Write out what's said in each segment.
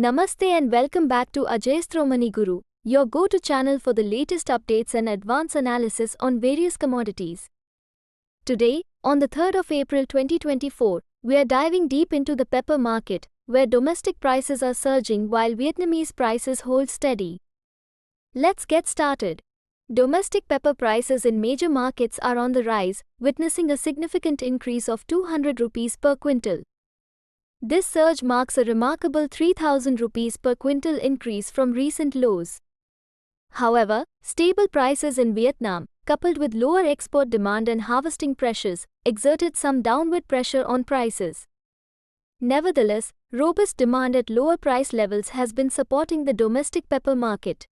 Namaste and welcome back to Ajayastromoneyguru, your go-to channel for the latest updates and advanced analysis on various commodities. Today, on the 3rd of April 2024, we are diving deep into the pepper market, where domestic prices are surging while Vietnamese prices hold steady. Let's get started. Domestic pepper prices in major markets are on the rise, witnessing a significant increase of 200 rupees per quintal. This surge marks a remarkable 3,000 rupees per quintal increase from recent lows. However, stable prices in Vietnam, coupled with lower export demand and harvesting pressures, exerted some downward pressure on prices. Nevertheless, robust demand at lower price levels has been supporting the domestic pepper market.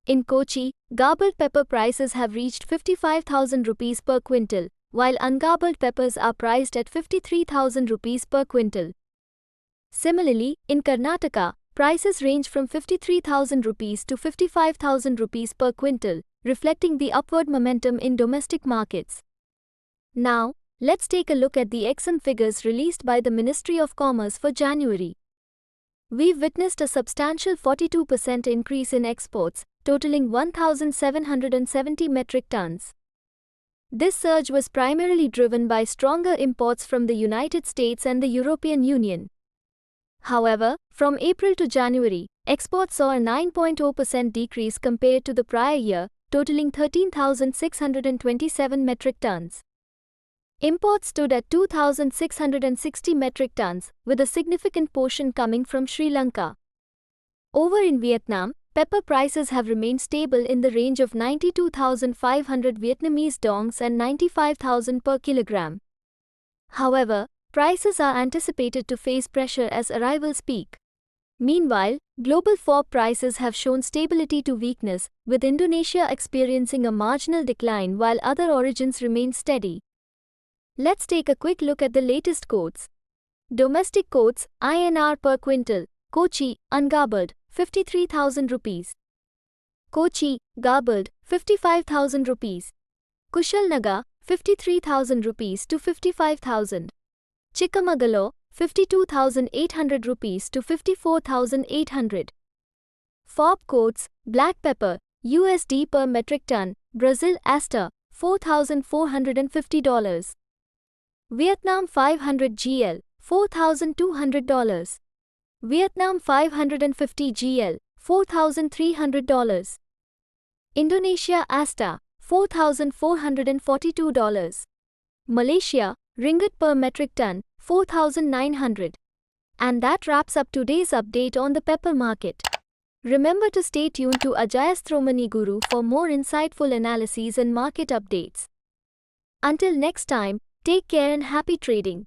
In Kochi, garbled pepper prices have reached 55,000 rupees per quintal, while ungarbled peppers are priced at 53,000 rupees per quintal. Similarly, in Karnataka, prices range from 53,000 rupees to 55,000 rupees per quintal, reflecting the upward momentum in domestic markets. Now, let's take a look at the EXIM figures released by the Ministry of Commerce for January. We've witnessed a substantial 42% increase in exports, totaling 1,770 metric tons. This surge was primarily driven by stronger imports from the United States and the European Union. However, from April to January, exports saw a 9.0% decrease compared to the prior year, totaling 13,627 metric tons. Imports stood at 2,660 metric tons, with a significant portion coming from Sri Lanka. Over in Vietnam, pepper prices have remained stable in the range of 92,500 Vietnamese dongs and 95,000 per kilogram. However, prices are anticipated to face pressure as arrivals peak. Meanwhile, global FOB prices have shown stability to weakness, with Indonesia experiencing a marginal decline while other origins remain steady. Let's take a quick look at the latest quotes. Domestic quotes, INR per quintal, Kochi, ungarbled, 53,000 rupees. Kochi, garbled, 55,000 rupees. Kushalnagar, 53,000 rupees to 55,000. Chikamagalur, 52,800 rupees to 54,800. FOB quotes, black pepper, USD per metric ton, Brazil Aster, $4,450. Vietnam 500 GL, $4,200. Vietnam 550 GL, $4,300. Indonesia Asta, $4,442. Malaysia, ringgit per metric ton, 4,900. And that wraps up today's update on the pepper market. Remember to stay tuned to Ajayastromoneyguru for more insightful analyses and market updates. Until next time, take care and happy trading.